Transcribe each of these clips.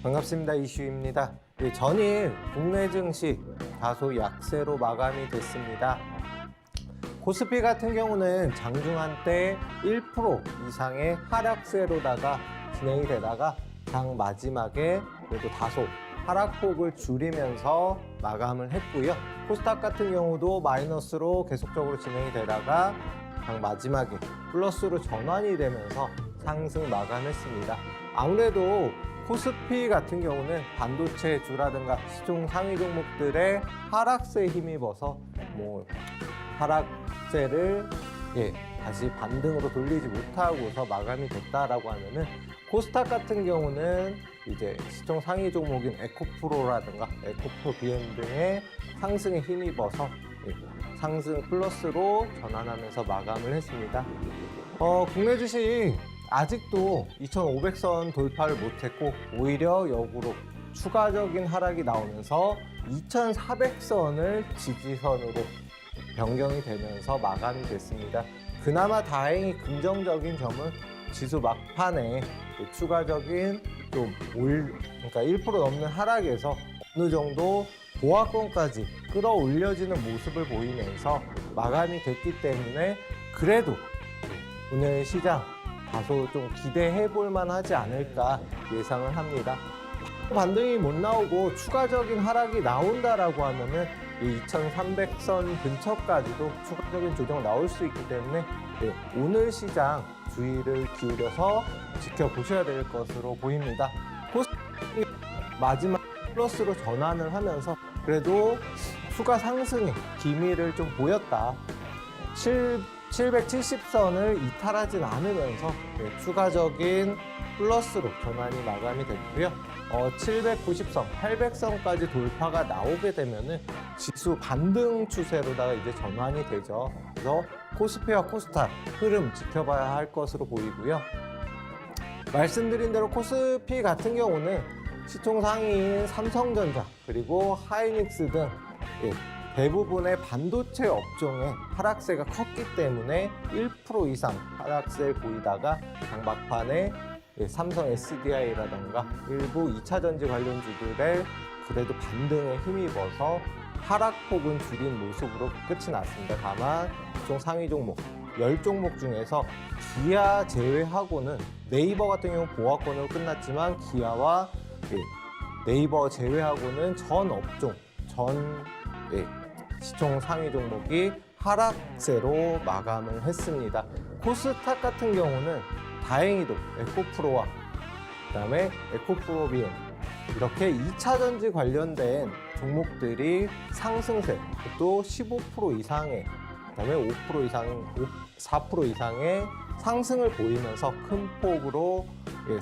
반갑습니다. 이슈입니다. 전일 국내 증시 다소 약세로 마감이 됐습니다. 코스피 같은 경우는 장중한 때 1% 이상의 하락세로다가 진행이 되다가 장 마지막에 그래도 다소 하락폭을 줄이면서 마감을 했고요. 코스닥 같은 경우도 마이너스로 계속적으로 진행이 되다가 장 마지막에 플러스로 전환이 되면서 상승 마감했습니다. 아무래도 코스피 같은 경우는 반도체주라든가 시총 상위 종목들의 하락세에 힘입어서 하락세를 다시 반등으로 돌리지 못하고서 마감이 됐다라고 하면은, 코스닥 같은 경우는 이제 시총 상위 종목인 에코프로라든가 에코프로 BM 등의 상승에 힘입어서 상승 플러스로 전환하면서 마감을 했습니다. 국내 주식 아직도 2,500선 돌파를 못했고 오히려 역으로 추가적인 하락이 나오면서 2,400선을 지지선으로 변경이 되면서 마감이 됐습니다. 그나마 다행히 긍정적인 점은 지수 막판에 추가적인 그러니까 1% 넘는 하락에서 어느 정도 보합권까지 끌어올려지는 모습을 보이면서 마감이 됐기 때문에 그래도 오늘 시장 다소 좀 기대해 볼 만하지 않을까 예상을 합니다. 반등이 못 나오고 추가적인 하락이 나온다라고 하면은 이 2,300선 근처까지도 추가적인 조정 나올 수 있기 때문에 오늘 시장 주의를 기울여서 지켜보셔야 될 것으로 보입니다. 코스닥이 마지막 플러스로 전환을 하면서 그래도 추가 상승의 기미를 좀 보였다. 770선을 이탈하진 않으면서 추가적인 플러스로 전환이 마감이 됐고요. 790선, 800선까지 돌파가 나오게 되면은 지수 반등 추세로다가 이제 전환이 되죠. 그래서 코스피와 코스닥 흐름 지켜봐야 할 것으로 보이고요. 말씀드린 대로 코스피 같은 경우는 시총 상위인 삼성전자 그리고 하이닉스 등 대부분의 반도체 업종의 하락세가 컸기 때문에 1% 이상 하락세를 보이다가 장 막판에 삼성 SDI라던가 일부 2차전지 관련주들의 그래도 반등에 힘입어서 하락폭은 줄인 모습으로 끝이 났습니다. 다만 시총 상위 종목 10종목 중에서 기아 제외하고는, 네이버 같은 경우 보합권으로 끝났지만 기아와 네이버 제외하고는 전 업종, 시총 상위 종목이 하락세로 마감을 했습니다. 코스닥 같은 경우는 다행히도 에코프로와 그다음에 에코프로 BM 이렇게 2차전지 관련된 종목들이 상승세, 또 15% 이상의, 그다음에 5% 이상, 4% 이상의 상승을 보이면서 큰 폭으로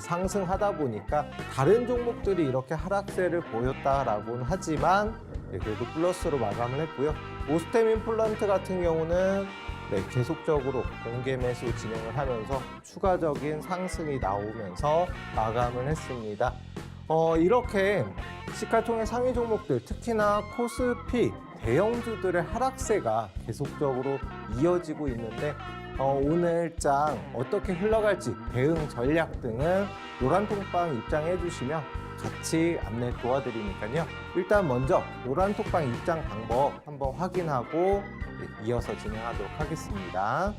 상승하다 보니까 다른 종목들이 이렇게 하락세를 보였다라고는 하지만 그래도 플러스로 마감을 했고요. 오스템 임플란트 같은 경우는 계속적으로 공개 매수 진행을 하면서 추가적인 상승이 나오면서 마감을 했습니다. 이렇게 시가총액 상위 종목들, 특히나 코스피 대형주들의 하락세가 계속적으로 이어지고 있는데 오늘장 어떻게 흘러갈지 대응 전략 등은 노란톡방 입장해 주시면 같이 안내 도와드리니까요. 일단 먼저 노란톡방 입장 방법 한번 확인하고 이어서 진행하도록 하겠습니다.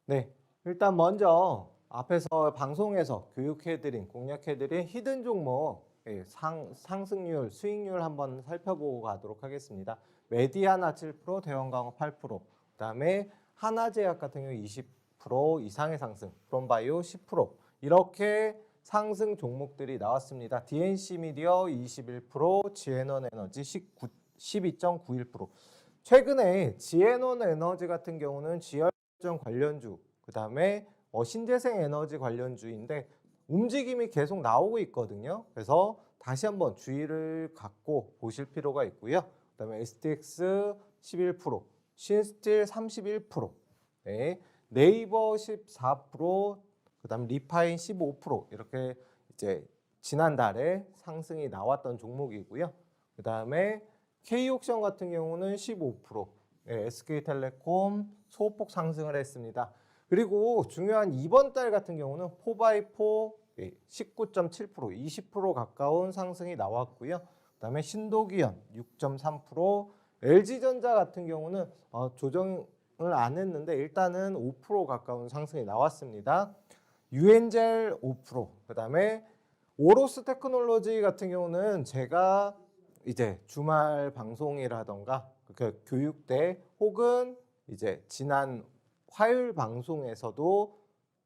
네, 일단 먼저 앞에서 방송에서 교육해드린, 공략해드린 히든 종목 상승률, 수익률 한번 살펴보고 가도록 하겠습니다. 메디아나 7%, 대원강업 8%, 그다음에 하나제약 같은 경우 20% 이상의 상승, 프롬바이오 10% 이렇게 상승 종목들이 나왔습니다. DNC 미디어 21%, 지에넌 에너지 12.91%. 최근에 지에논 에너지 같은 경우는 지열정 관련주, 그다음에 신재생 에너지 관련주인데 움직임이 계속 나오고 있거든요. 그래서 다시 한번 주의를 갖고 보실 필요가 있고요. 그다음에 STX 11%, 신스틸 31%, 네이버 14%, 그다음 리파인 15% 이렇게 이제 지난달에 상승이 나왔던 종목이고요. 그다음에 K옥션 같은 경우는 15%, SK텔레콤 소폭 상승을 했습니다. 그리고 중요한 이번 달 같은 경우는 4x4 19.7%, 20% 가까운 상승이 나왔고요. 그다음에 신도기현 6.3%, LG전자 같은 경우는 조정을 안 했는데 일단은 5% 가까운 상승이 나왔습니다. 유엔젤 5%, 그다음에 오로스 테크놀로지 같은 경우는 제가 이제 주말 방송이라던가 그 교육대 혹은 이제 지난 화요일 방송에서도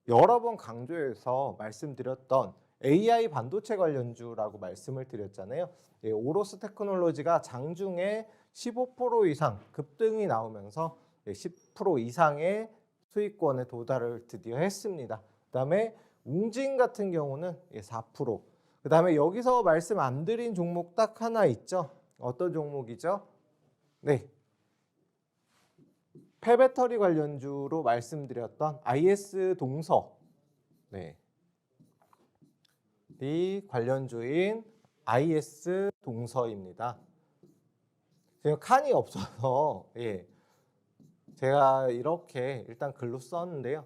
여러 번 강조해서 말씀드렸던 AI 반도체 관련주라고 말씀을 드렸잖아요. 오로스 테크놀로지가 장중에 15% 이상 급등이 나오면서 10% 이상의 수익권에 도달을 드디어 했습니다. 그다음에 웅진 같은 경우는 4%. 그다음에 여기서 말씀 안 드린 종목 딱 하나 있죠. 어떤 종목이죠? 네. 폐배터리 관련주로 말씀드렸던 IS 동서. 네. 이 관련주인 IS 동서입니다. 지금 칸이 없어서 제가 이렇게 일단 글로 썼는데요.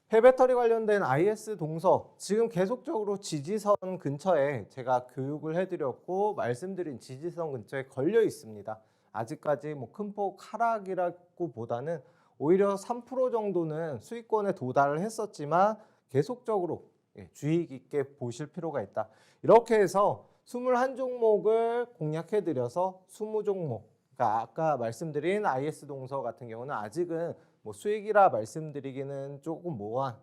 폐배터리 관련된 IS 동서 지금 계속적으로 지지선 근처에 제가 교육을 해드렸고 말씀드린 지지선 근처에 걸려 있습니다. 아직까지 뭐 큰 폭 하락이라고보다는 오히려 3% 정도는 수익권에 도달을 했었지만 계속적으로 주의 깊게 보실 필요가 있다. 이렇게 해서 21종목을 공략해드려서 20종목, 그러니까 아까 말씀드린 IS 동서 같은 경우는 아직은 뭐 수익이라 말씀드리기는 조금 모호한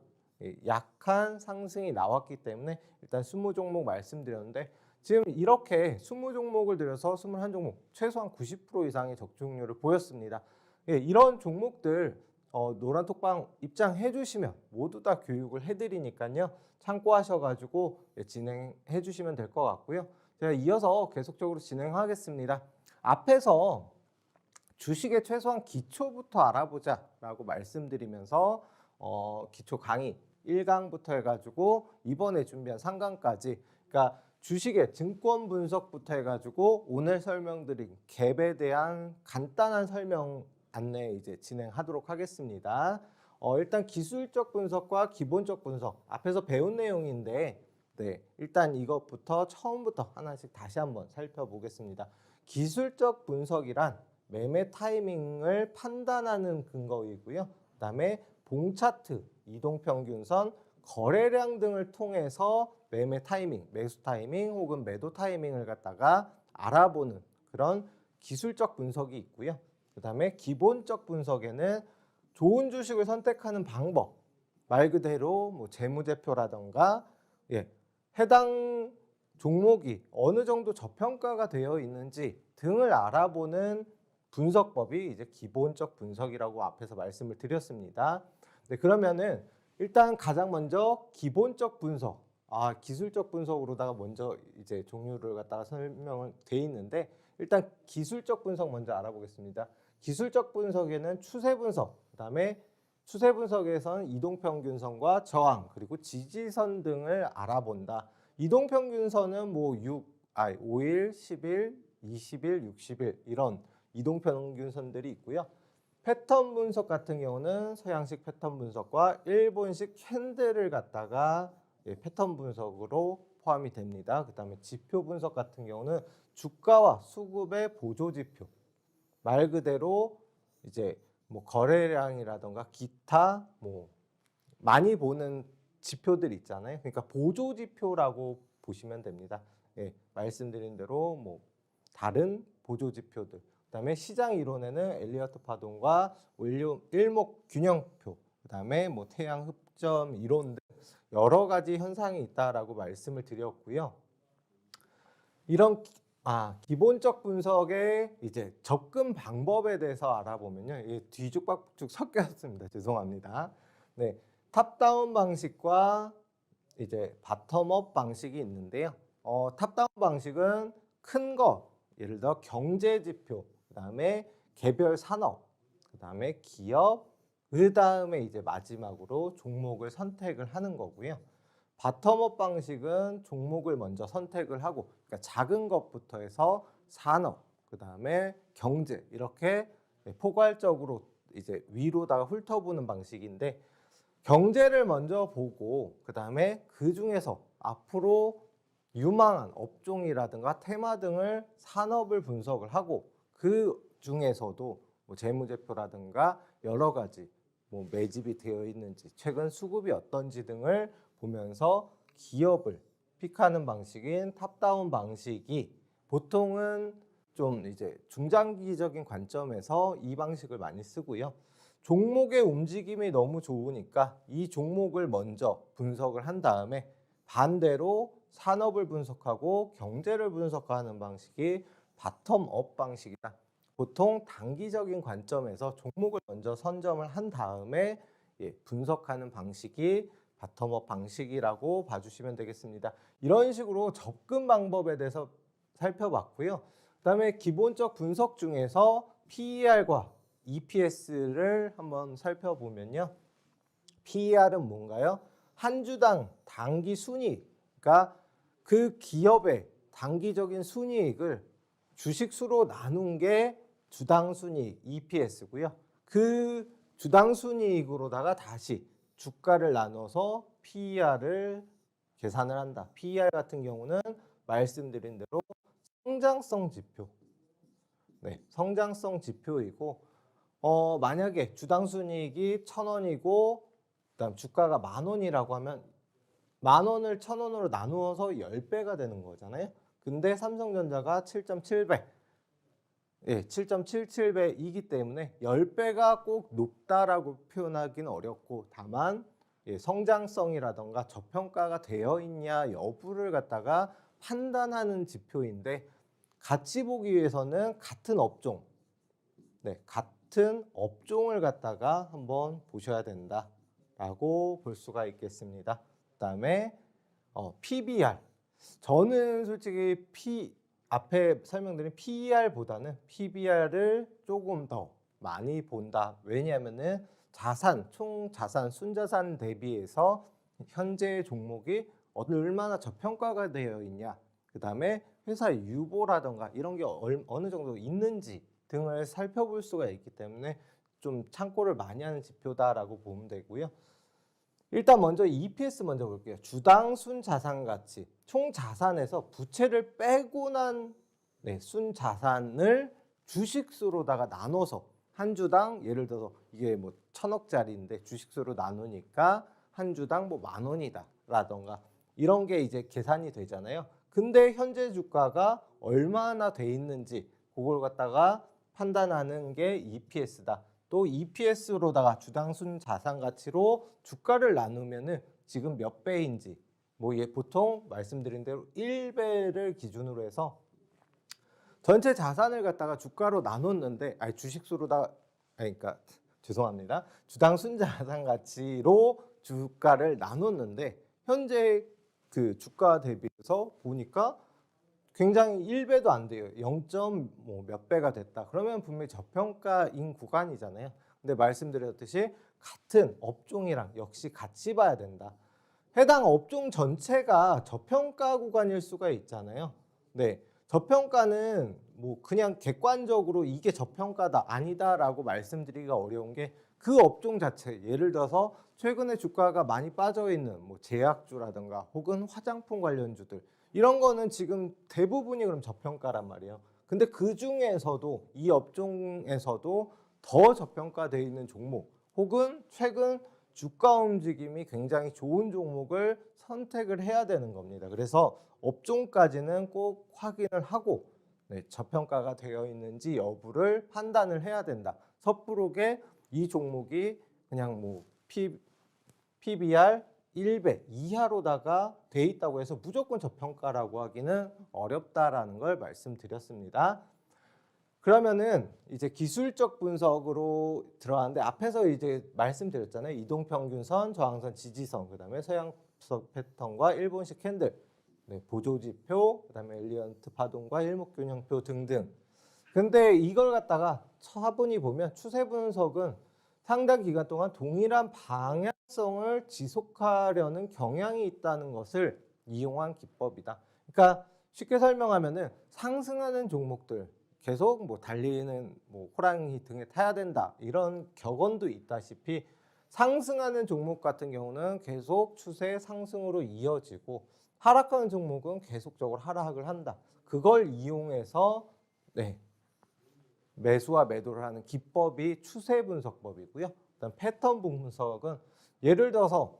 약한 상승이 나왔기 때문에 일단 20종목 말씀드렸는데 지금 이렇게 20종목을 들여서 21종목 최소한 90% 이상의 적중률을 보였습니다. 이런 종목들 노란톡방 입장해 주시면 모두 다 교육을 해드리니까요. 참고하셔가지고 진행해 주시면 될 것 같고요. 제가 이어서 계속적으로 진행하겠습니다. 앞에서 주식의 최소한 기초부터 알아보자라고 말씀드리면서 기초 강의 1강부터 해가지고 이번에 준비한 3강까지 그러니까 주식의 증권 분석부터 해가지고 오늘 설명드린 갭에 대한 간단한 설명 안내 이제 진행하도록 하겠습니다. 일단 기술적 분석과 기본적 분석 앞에서 배운 내용인데 일단 이것부터 처음부터 하나씩 다시 한번 살펴보겠습니다. 기술적 분석이란 매매 타이밍을 판단하는 근거이고요. 그다음에 봉 차트, 이동평균선, 거래량 등을 통해서 매매 타이밍, 매수 타이밍 혹은 매도 타이밍을 갖다가 알아보는 그런 기술적 분석이 있고요. 그다음에 기본적 분석에는 좋은 주식을 선택하는 방법, 말 그대로 뭐 재무제표라던가 해당 종목이 어느 정도 저평가가 되어 있는지 등을 알아보는 분석법이 이제 기본적 분석이라고 앞에서 말씀을 드렸습니다. 그러면은 일단 가장 먼저 기본적 분석, 기술적 분석으로다가 먼저 이제 종류를 갖다가 설명을 돼 있는데 일단 기술적 분석 먼저 알아보겠습니다. 기술적 분석에는 추세 분석, 그다음에 추세 분석에서는 이동평균선과 저항 그리고 지지선 등을 알아본다. 이동평균선은 뭐 5일, 10일, 20일, 60일 이런 이동평균선들이 있고요. 패턴 분석 같은 경우는 서양식 패턴 분석과 일본식 캔들을 갖다가 패턴 분석으로 포함이 됩니다. 그다음에 지표 분석 같은 경우는 주가와 수급의 보조 지표, 말 그대로 이제 뭐 거래량이라던가 기타 뭐 많이 보는 지표들 있잖아요. 그러니까 보조 지표라고 보시면 됩니다. 말씀드린 대로 뭐 다른 보조 지표들. 그다음에 시장 이론에는 엘리어트 파동과 일목 균형표, 그다음에 뭐 태양 흡점 이론 등 여러 가지 현상이 있다라고 말씀을 드렸고요. 이런 기본적 분석의 이제 접근 방법에 대해서 알아보면요. 이게 뒤죽박죽 섞였습니다. 죄송합니다. 탑다운 방식과 이제 바텀업 방식이 있는데요. 탑다운 방식은 큰 거, 예를 들어 경제 지표, 그다음에 개별 산업, 그다음에 기업, 그다음에 이제 마지막으로 종목을 선택을 하는 거고요. 바텀업 방식은 종목을 먼저 선택을 하고 그러니까 작은 것부터 해서 산업, 그다음에 경제 이렇게 포괄적으로 이제 위로다가 훑어보는 방식인데 경제를 먼저 보고 그다음에 그 중에서 앞으로 유망한 업종이라든가 테마 등을 산업을 분석을 하고 그 중에서도 뭐 재무제표라든가 여러 가지 뭐 매집이 되어 있는지 최근 수급이 어떤지 등을 보면서 기업을 픽하는 방식인 탑다운 방식이 보통은 좀 이제 중장기적인 관점에서 이 방식을 많이 쓰고요. 종목의 움직임이 너무 좋으니까 이 종목을 먼저 분석을 한 다음에 반대로 산업을 분석하고 경제를 분석하는 방식이 바텀업 방식이다. 보통 단기적인 관점에서 종목을 먼저 선점을 한 다음에 분석하는 방식이 바텀업 방식이라고 봐주시면 되겠습니다. 이런 식으로 접근 방법에 대해서 살펴봤고요. 그다음에 기본적 분석 중에서 PER과 EPS를 한번 살펴보면요. PER은 뭔가요? 한 주당 단기 순이익, 그러니까 그 기업의 단기적인 순이익을 주식수로 나눈 게 주당 순이익 EPS고요. 그 주당 순이익으로다가 다시 주가를 나눠서 PER을 계산을 한다. PER 같은 경우는 말씀드린 대로 성장성 지표, 성장성 지표이고 만약에 주당 순이익이 1,000원이고 그다음 주가가 10,000원이라고 하면 10,000원을 1,000원으로 나누어서 10배가 되는 거잖아요. 근데 삼성전자가 7.7배, 7.77배이기 때문에 10배가 꼭 높다라고 표현하기는 어렵고 다만 성장성이라던가 저평가가 되어 있냐 여부를 갖다가 판단하는 지표인데 같이 보기 위해서는 같은 업종, 같은 업종을 갖다가 한번 보셔야 된다라고 볼 수가 있겠습니다. 그다음에 PBR. 저는 솔직히 앞에 설명드린 PER보다는 PBR을 조금 더 많이 본다. 왜냐하면은 총 자산, 순자산 대비해서 현재 종목이 얼마나 저평가가 되어 있냐. 그다음에 회사 유보라던가 이런 게 어느 정도 있는지 등을 살펴볼 수가 있기 때문에 좀 참고를 많이 하는 지표다라고 보면 되고요. 일단 먼저 EPS 먼저 볼게요. 주당 순자산가치. 총 자산에서 부채를 빼고 난 순자산을 주식수로다가 나눠서 한 주당 예를 들어서 이게 뭐 1,000억짜리인데 주식수로 나누니까 한 주당 뭐 10,000원이다 라던가 이런 게 이제 계산이 되잖아요. 근데 현재 주가가 얼마나 돼 있는지 그걸 갖다가 판단하는 게 EPS다. 또 EPS로다가 주당 순자산 가치로 주가를 나누면은 지금 몇 배인지 보통 말씀드린 대로 1배를 기준으로 해서 전체 자산을 갖다가 주가로 나눴는데 그러니까 죄송합니다. 주당 순자산 가치로 주가를 나눴는데 현재 그 주가 대비해서 보니까 굉장히 1배도 안 돼요. 0. 몇 배가 됐다. 그러면 분명히 저평가인 구간이잖아요. 근데 말씀드렸듯이 같은 업종이랑 역시 같이 봐야 된다. 해당 업종 전체가 저평가 구간일 수가 있잖아요. 저평가는 그냥 객관적으로 이게 저평가다 아니다라고 말씀드리기가 어려운 게 그 업종 자체, 예를 들어서 최근에 주가가 많이 빠져 있는 제약주라든가 혹은 화장품 관련주들 이런 거는 지금 대부분이 그럼 저평가란 말이에요. 근데 그 중에서도 이 업종에서도 더 저평가되어 있는 종목 혹은 최근 주가 움직임이 굉장히 좋은 종목을 선택을 해야 되는 겁니다. 그래서 업종까지는 꼭 확인을 하고 저평가가 되어 있는지 여부를 판단을 해야 된다. 섣부르게 이 종목이 그냥 PBR 1배 이하로다가 돼 있다고 해서 무조건 저평가라고 하기는 어렵다라는 걸 말씀드렸습니다. 그러면은 이제 기술적 분석으로 들어가는데 앞에서 이제 말씀드렸잖아요. 이동평균선, 저항선, 지지선, 그다음에 서양석 패턴과 일본식 캔들, 보조지표, 그다음에 엘리언트 파동과 일목균형표 등등. 근데 이걸 갖다가 차분히 보면 추세 분석은 상당 기간 동안 동일한 방향성을 지속하려는 경향이 있다는 것을 이용한 기법이다. 그러니까 쉽게 설명하면은 상승하는 종목들 계속 뭐 달리는 뭐 호랑이 등에 타야 된다 이런 격언도 있다시피 상승하는 종목 같은 경우는 계속 추세 상승으로 이어지고 하락하는 종목은 계속적으로 하락을 한다. 그걸 이용해서 네, 매수와 매도를 하는 기법이 추세 분석법이고요. 그다음 패턴 분석은 예를 들어서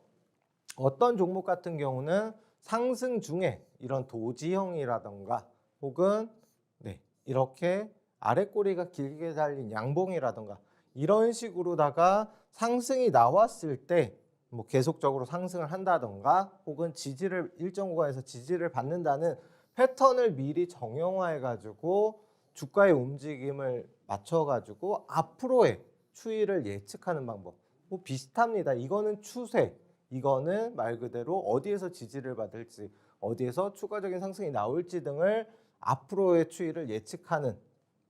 어떤 종목 같은 경우는 상승 중에 이런 도지형이라던가 혹은 네, 이렇게 아랫꼬리가 길게 달린 양봉이라던가 이런 식으로다가 상승이 나왔을 때 뭐 계속적으로 상승을 한다던가 혹은 지지를 일정 구간에서 지지를 받는다는 패턴을 미리 정형화해 가지고 주가의 움직임을 맞춰 가지고 앞으로의 추이를 예측하는 방법 뭐 비슷합니다. 이거는 추세, 이거는 말 그대로 어디에서 지지를 받을지 어디에서 추가적인 상승이 나올지 등을 앞으로의 추이를 예측하는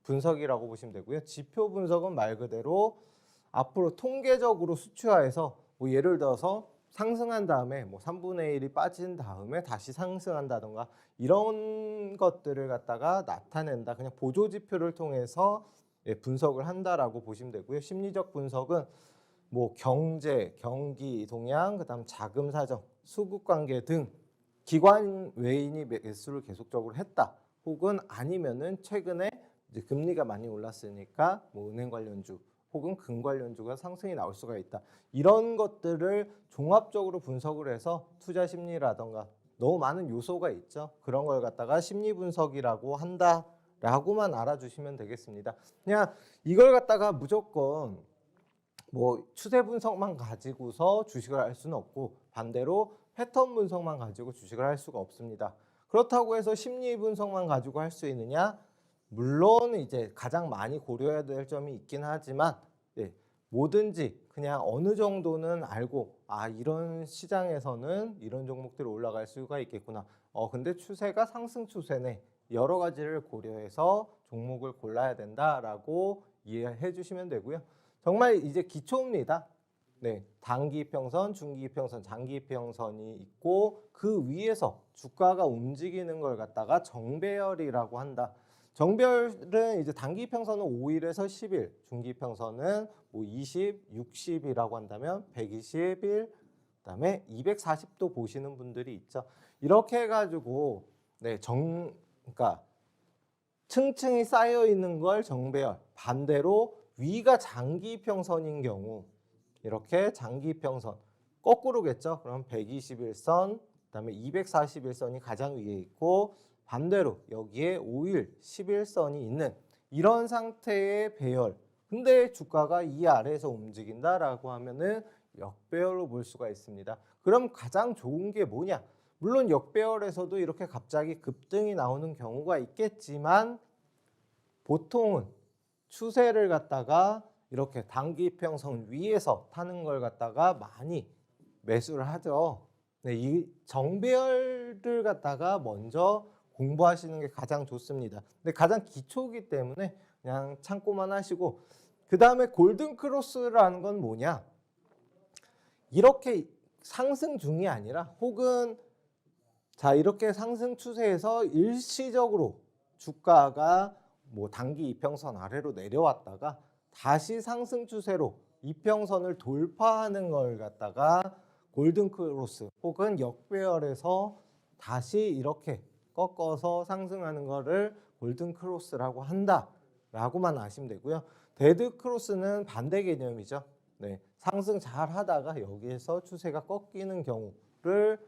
분석이라고 보시면 되고요. 지표 분석은 말 그대로 앞으로 통계적으로 수치화해서 뭐 예를 들어서 상승한 다음에 뭐 3분의 1이 빠진 다음에 다시 상승한다던가 이런 것들을 갖다가 나타낸다. 그냥 보조 지표를 통해서 분석을 한다라고 보시면 되고요. 심리적 분석은 뭐 경제, 경기 동향, 그다음 자금 사정, 수급 관계 등 기관 외인이 매수를 계속적으로 했다. 혹은 아니면은 최근에 이제 금리가 많이 올랐으니까 뭐 은행 관련주 혹은 금 관련주가 상승이 나올 수가 있다. 이런 것들을 종합적으로 분석을 해서 투자 심리라던가 너무 많은 요소가 있죠. 그런 걸 갖다가 심리 분석이라고 한다라고만 알아주시면 되겠습니다. 그냥 이걸 갖다가 무조건 뭐 추세 분석만 가지고서 주식을 할 수는 없고 반대로 패턴 분석만 가지고 주식을 할 수가 없습니다. 그렇다고 해서 심리 분석만 가지고 할 수 있느냐? 물론 이제 가장 많이 고려해야 될 점이 있긴 하지만 예, 뭐든지 그냥 어느 정도는 알고 이런 시장에서는 이런 종목들이 올라갈 수가 있겠구나. 근데 추세가 상승 추세네. 여러 가지를 고려해서 종목을 골라야 된다라고 이해해 주시면 되고요. 정말 이제 기초입니다. 네, 단기 평선, 중기 평선, 장기 평선이 있고 그 위에서 주가가 움직이는 걸 갖다가 정배열이라고 한다. 정배열은 이제 단기 평선은 5일에서 10일, 중기 평선은 뭐 20, 60이라고 한다면 120일, 그다음에 240도 보시는 분들이 있죠. 이렇게 해가지고 네, 그러니까 층층이 쌓여 있는 걸 정배열. 반대로 위가 장기 평선인 경우 이렇게 장기 평선 거꾸로겠죠. 그럼 121선, 그다음에 241선이 가장 위에 있고 반대로 여기에 5일, 11선이 있는 이런 상태의 배열. 근데 주가가 이 아래에서 움직인다라고 하면은 역배열로 볼 수가 있습니다. 그럼 가장 좋은 게 뭐냐? 물론 역배열에서도 이렇게 갑자기 급등이 나오는 경우가 있겠지만 보통은 추세를 갖다가 이렇게 단기 평선 위에서 타는 걸 갖다가 많이 매수를 하죠. 네, 이 정배열을 갖다가 먼저 공부하시는 게 가장 좋습니다. 근데 가장 기초이기 때문에 그냥 참고만 하시고 그 다음에 골든 크로스라는 건 뭐냐? 이렇게 상승 중이 아니라 혹은 자 이렇게 상승 추세에서 일시적으로 주가가 뭐 단기 이평선 아래로 내려왔다가 다시 상승 추세로 이평선을 돌파하는 걸 갖다가 골든 크로스 혹은 역배열에서 다시 이렇게 꺾어서 상승하는 거를 골든 크로스라고 한다라고만 아시면 되고요. 데드 크로스는 반대 개념이죠. 네, 상승 잘 하다가 여기에서 추세가 꺾이는 경우를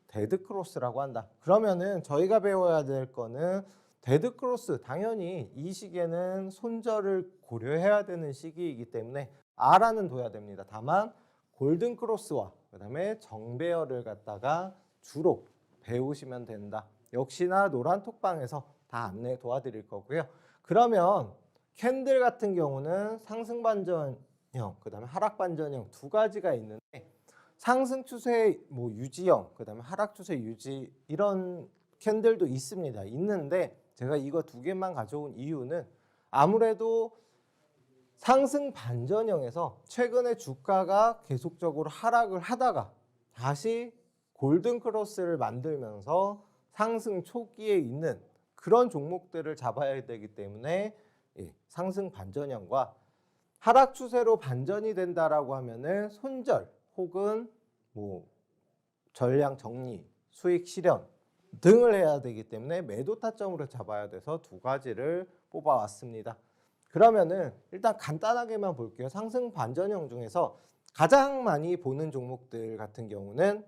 데드 크로스라고 한다. 그러면은 저희가 배워야 될 거는 데드 크로스 당연히 이 시기에는 손절을 고려해야 되는 시기이기 때문에 R라는 둬야 됩니다. 다만 골든 크로스와 그다음에 정배열을 갖다가 주로 배우시면 된다. 역시나 노란 톡방에서 다 안내 도와드릴 거고요. 그러면 캔들 같은 경우는 상승 반전형, 그다음에 하락 반전형 두 가지가 있는데 상승 추세 뭐 유지형, 그다음에 하락 추세 유지 이런 캔들도 있습니다. 있는데 제가 이거 두 개만 가져온 이유는 아무래도 상승 반전형에서 최근에 주가가 계속적으로 하락을 하다가 다시 골든 크로스를 만들면서 상승 초기에 있는 그런 종목들을 잡아야 되기 때문에 상승 반전형과 하락 추세로 반전이 된다라고 하면은 손절 혹은 뭐 전량 정리, 수익 실현 등을 해야 되기 때문에 매도 타점으로 잡아야 돼서 두 가지를 뽑아왔습니다. 그러면은 일단 간단하게만 볼게요. 상승 반전형 중에서 가장 많이 보는 종목들 같은 경우는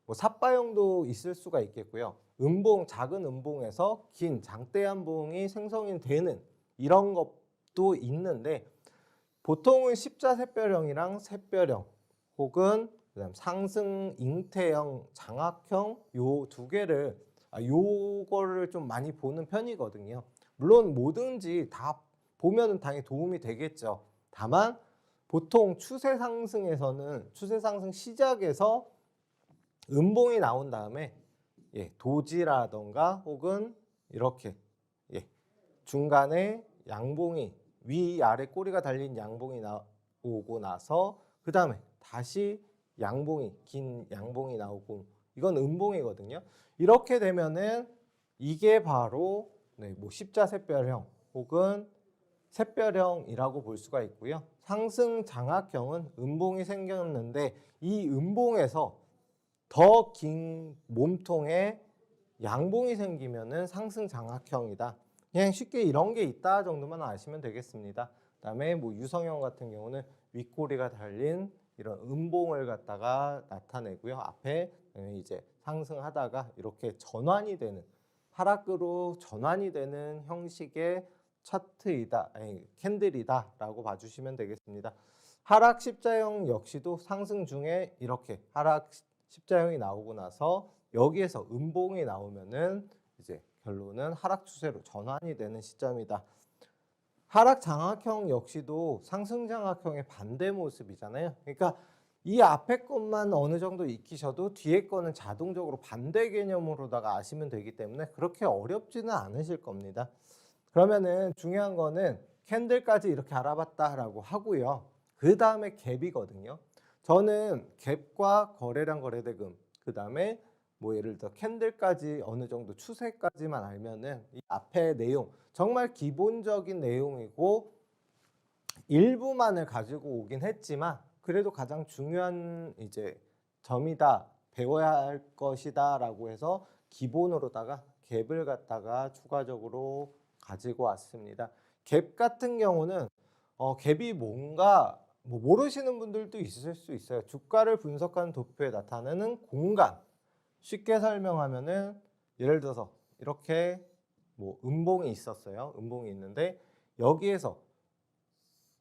뭐 삿바형도 있을 수가 있겠고요. 음봉, 작은 음봉에서 긴 장대한봉이 생성이 되는 이런 것도 있는데 보통은 십자샛별형이랑 샛별형 혹은 그다음 상승 잉태형, 장악형 요 두 개를 요거를 좀 많이 보는 편이거든요. 물론 뭐든지 다 보면은 당연히 도움이 되겠죠. 다만 보통 추세 상승에서는 추세 상승 시작에서 음봉이 나온 다음에 도지라던가 혹은 이렇게 중간에 양봉이 위아래 꼬리가 달린 양봉이 나오고 나서 그 다음에 다시 양봉이 긴 양봉이 나오고 이건 음봉이거든요. 이렇게 되면은 이게 바로 뭐 십자샛별형 혹은 샛별형이라고 볼 수가 있고요. 상승 장악형은 음봉이 생겼는데 이 음봉에서 더 긴 몸통에 양봉이 생기면은 상승 장악형이다. 그냥 쉽게 이런 게 있다 정도만 아시면 되겠습니다. 그다음에 뭐 유성형 같은 경우는 윗꼬리가 달린 이런 음봉을 갖다가 나타내고요. 앞에 이제 상승하다가 이렇게 전환이 되는 하락으로 전환이 되는 형식의 차트이다, 캔들이다라고 봐주시면 되겠습니다. 하락 십자형 역시도 상승 중에 이렇게 하락 십자형이 나오고 나서 여기에서 음봉이 나오면은 이제 결론은 하락 추세로 전환이 되는 시점이다. 하락 장악형 역시도 상승 장악형의 반대 모습이잖아요. 그러니까 이 앞에 것만 어느 정도 익히셔도 뒤에 거는 자동적으로 반대 개념으로다가 아시면 되기 때문에 그렇게 어렵지는 않으실 겁니다. 그러면은 중요한 거는 캔들까지 이렇게 알아봤다라고 하고요. 그 다음에 갭이거든요. 저는 갭과 거래량 거래대금, 그 다음에 뭐 예를 들어 캔들까지 어느 정도 추세까지만 알면은 이 앞에 내용 정말 기본적인 내용이고 일부만을 가지고 오긴 했지만 그래도 가장 중요한 이제 점이다, 배워야 할 것이다라고 해서 기본으로다가 갭을 갖다가 추가적으로 가지고 왔습니다. 갭 같은 경우는 갭이 뭔가 뭐 모르시는 분들도 있을 수 있어요. 주가를 분석하는 도표에 나타나는 공간. 쉽게 설명하면은 예를 들어서 이렇게 뭐 음봉이 있었어요. 음봉이 있는데 여기에서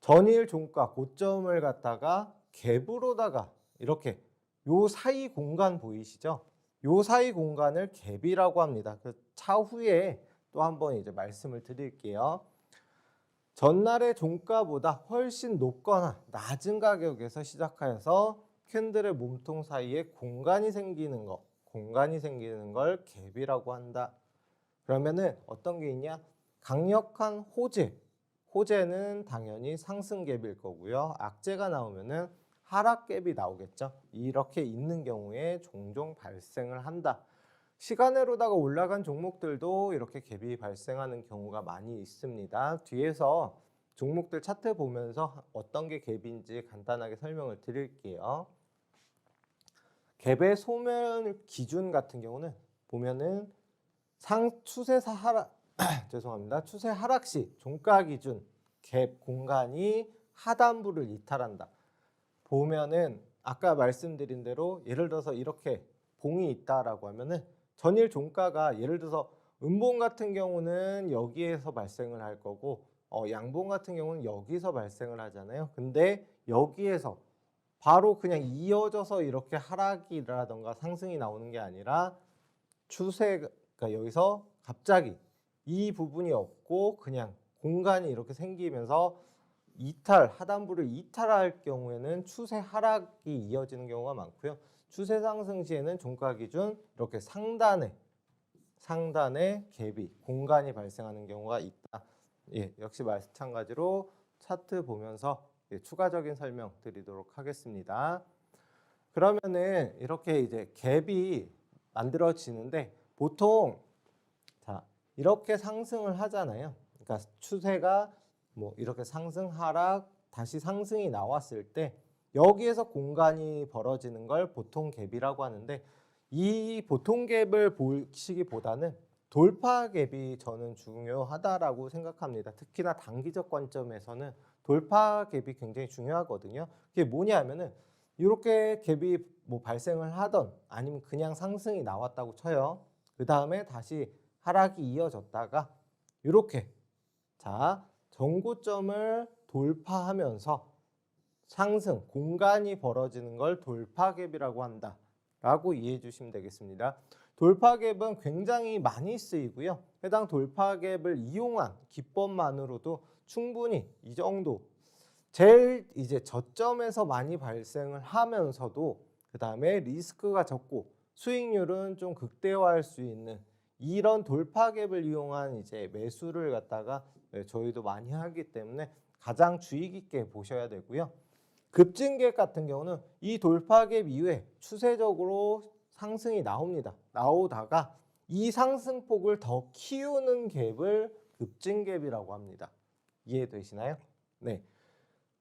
전일 종가 고점을 갖다가 갭으로다가 이렇게 요 사이 공간 보이시죠? 요 사이 공간을 갭이라고 합니다. 그 차후에 또 한번 이제 말씀을 드릴게요. 전날의 종가보다 훨씬 높거나 낮은 가격에서 시작하여서 캔들의 몸통 사이에 공간이 생기는 걸 갭이라고 한다. 그러면은 어떤 게 있냐? 강력한 호재는 당연히 상승 갭일 거고요. 악재가 나오면은 하락 갭이 나오겠죠. 이렇게 있는 경우에 종종 발생을 한다. 시간으로다가 올라간 종목들도 이렇게 갭이 발생하는 경우가 많이 있습니다. 뒤에서 종목들 차트 보면서 어떤 게 갭인지 간단하게 설명을 드릴게요. 갭의 소멸 기준 같은 경우는 보면은 추세사 하락 죄송합니다. 추세 하락 시 종가 기준 갭 공간이 하단부를 이탈한다. 보면은 아까 말씀드린 대로 예를 들어서 이렇게 봉이 있다라고 하면은 전일 종가가 예를 들어서 음봉 같은 경우는 여기에서 발생을 할 거고 양봉 같은 경우는 여기서 발생을 하잖아요. 근데 여기에서 바로 그냥 이어져서 이렇게 하락이라던가 상승이 나오는 게 아니라 추세가 여기서 갑자기 이 부분이 없고 그냥 공간이 이렇게 생기면서 하단부를 이탈할 경우에는 추세 하락이 이어지는 경우가 많고요. 추세 상승 시에는 종가 기준 이렇게 상단에 갭이 공간이 발생하는 경우가 있다. 역시 마찬가지로 차트 보면서 추가적인 설명 드리도록 하겠습니다. 그러면은 이렇게 이제 갭이 만들어지는데 보통 자 이렇게 상승을 하잖아요. 그러니까 추세가 뭐 이렇게 상승 하락 다시 상승이 나왔을 때 여기에서 공간이 벌어지는 걸 보통 갭이라고 하는데 이 보통 갭을 보시기보다는 돌파 갭이 저는 중요하다라고 생각합니다. 특히나 단기적 관점에서는 돌파 갭이 굉장히 중요하거든요. 그게 뭐냐면은 이렇게 갭이 뭐 발생을 하던 아니면 그냥 상승이 나왔다고 쳐요. 그 다음에 다시 하락이 이어졌다가 이렇게 자 전고점을 돌파하면서 상승, 공간이 벌어지는 걸 돌파갭이라고 한다라고 이해해 주시면 되겠습니다. 돌파갭은 굉장히 많이 쓰이고요. 해당 돌파갭을 이용한 기법만으로도 충분히 이 정도 제일 이제 저점에서 많이 발생을 하면서도 그 다음에 리스크가 적고 수익률은 좀 극대화할 수 있는 이런 돌파갭을 이용한 이제 매수를 갖다가 저희도 많이 하기 때문에 가장 주의 깊게 보셔야 되고요. 급증갭 같은 경우는 이 돌파갭 이후에 추세적으로 상승이 나옵니다. 나오다가 이 상승폭을 더 키우는 갭을 급증갭이라고 합니다. 이해되시나요? 네.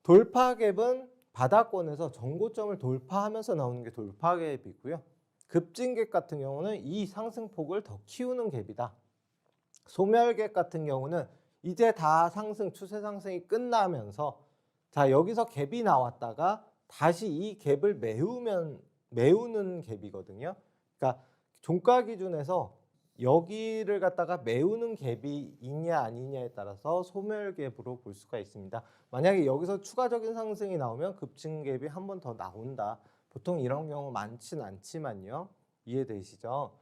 돌파갭은 바닥권에서 전고점을 돌파하면서 나오는 게 돌파갭이고요. 급증갭 같은 경우는 이 상승폭을 더 키우는 갭이다. 소멸갭 같은 경우는 이제 다 상승, 추세 상승이 끝나면서 자 여기서 갭이 나왔다가 다시 이 갭을 메우는 갭이거든요. 그러니까 종가 기준에서 여기를 갖다가 메우는 갭이 있냐 아니냐에 따라서 소멸갭으로 볼 수가 있습니다. 만약에 여기서 추가적인 상승이 나오면 급증갭이 한 번 더 나온다. 보통 이런 경우 많지는 않지만요. 이해되시죠?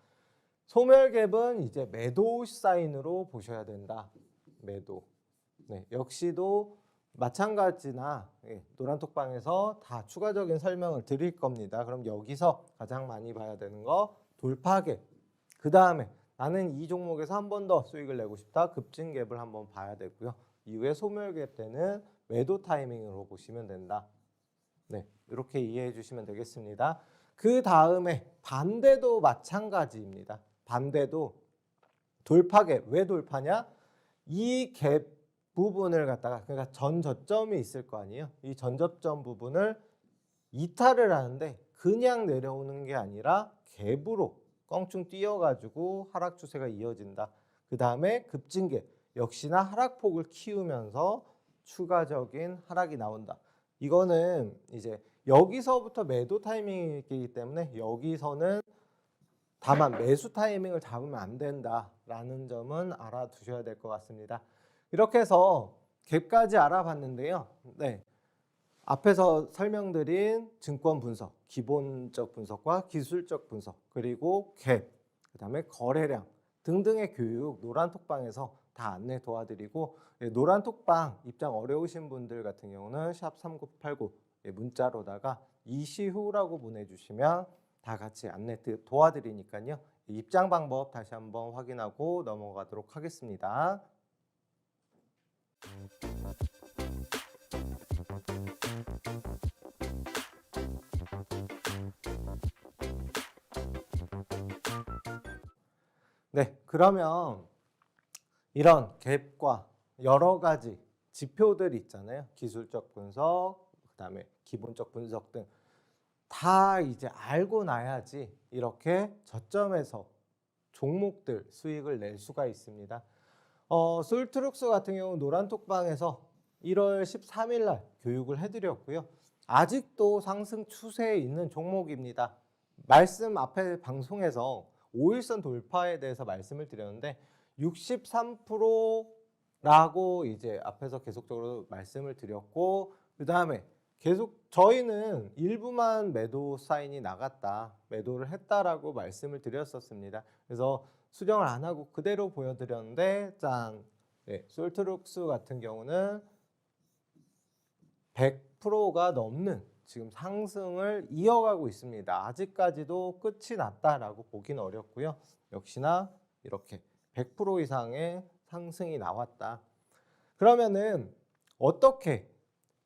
소멸갭은 이제 매도 사인으로 보셔야 된다. 매도. 네, 역시도 마찬가지나 노란톡방에서 다 추가적인 설명을 드릴 겁니다. 그럼 여기서 가장 많이 봐야 되는 거 돌파갭. 그 다음에 나는 이 종목에서 한 번 더 수익을 내고 싶다. 급증갭을 한번 봐야 되고요. 이후에 소멸갭 때는 매도 타이밍으로 보시면 된다. 네, 이렇게 이해해 주시면 되겠습니다. 그 다음에 반대도 마찬가지입니다. 반대도 돌파갭. 왜 돌파냐? 이 갭 부분을 갖다가 그러니까 전 저점이 있을 거 아니에요. 이 전 저점 부분을 이탈을 하는데 그냥 내려오는 게 아니라 갭으로 껑충 뛰어가지고 하락 추세가 이어진다. 그 다음에 급증갭 역시나 하락폭을 키우면서 추가적인 하락이 나온다. 이거는 이제 여기서부터 매도 타이밍이기 때문에 여기서는 다만 매수 타이밍을 잡으면 안 된다라는 점은 알아두셔야 될 것 같습니다. 이렇게 해서 갭까지 알아봤는데요. 네, 앞에서 설명드린 증권 분석, 기본적 분석과 기술적 분석, 그리고 갭, 그 다음에 거래량 등등의 교육 노란톡방에서 다 안내 도와드리고 노란톡방 입장 어려우신 분들 같은 경우는 샵 3989 문자로다가 이시후라고 보내주시면 다 같이 안내 도와드리니까요. 입장 방법 다시 한번 확인하고 넘어가도록 하겠습니다. 네, 그러면 이런 갭과 여러 가지 지표들 있잖아요. 기술적 분석, 그다음에 기본적 분석 등 다 이제 알고 나야지 이렇게 저점에서 종목들 수익을 낼 수가 있습니다. 솔트룩스 같은 경우 노란톡방에서 1월 13일 날 교육을 해드렸고요. 아직도 상승 추세에 있는 종목입니다. 말씀 앞에 방송에서 5일선 돌파에 대해서 말씀을 드렸는데 63%라고 이제 앞에서 계속적으로 말씀을 드렸고 그 다음에 계속 저희는 일부만 매도 사인이 나갔다, 매도를 했다라고 말씀을 드렸었습니다. 그래서 수정을 안 하고 그대로 보여드렸는데 짠, 네, 솔트룩스 같은 경우는 100%가 넘는 지금 상승을 이어가고 있습니다. 아직까지도 끝이 났다라고 보기는 어렵고요. 역시나 이렇게 100% 이상의 상승이 나왔다. 그러면은 어떻게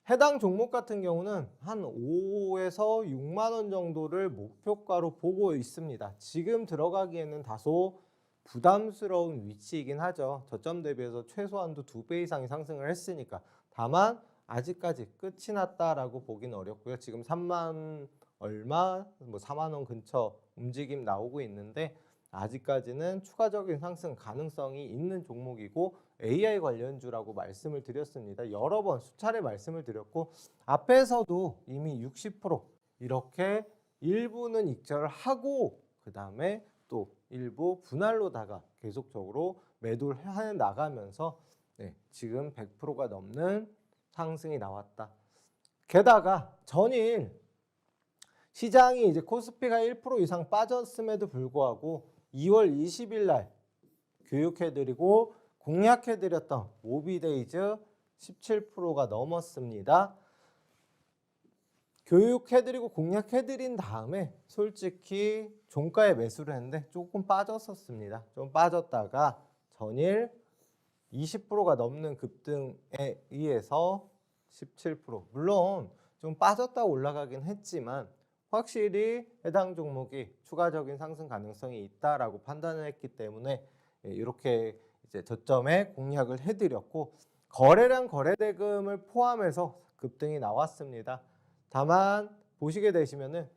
해당 종목 같은 경우는 한 5에서 6만 원 정도를 목표가로 보고 있습니다. 지금 들어가기에는 다소 부담스러운 위치이긴 하죠. 저점 대비해서 최소한도 2배 이상이 상승을 했으니까. 다만 아직까지 끝이 났다라고 보기는 어렵고요. 지금 3만 얼마, 뭐 4만 원 근처 움직임 나오고 있는데 아직까지는 추가적인 상승 가능성이 있는 종목이고 AI 관련주라고 말씀을 드렸습니다. 여러 번 수차례 말씀을 드렸고 앞에서도 이미 60% 이렇게 일부는 익절을 하고 그 다음에 또 일부 분할로다가 계속적으로 매도를 해 나가면서 지금 100%가 넘는 상승이 나왔다. 게다가 전일 시장이 이제 코스피가 1% 이상 빠졌음에도 불구하고 2월 20일 날 교육해드리고 공약해드렸던 모비데이즈 17%가 넘었습니다. 교육해드리고 공약해드린 다음에 솔직히 종가에 매수를 했는데 조금 빠졌었습니다. 좀 빠졌다가 전일 20%가 넘는 급등에 의해서 17%. 물론 좀 빠졌다 올라가긴 했지만 확실히 해당 종목이 추가적인 상승 가능성이 있다라고 판단을 했기 때문에 이렇게 이제 저점에 공략을 해드렸고 거래량 거래대금을 포함해서 급등이 나왔습니다. 다만 보시게 되시면은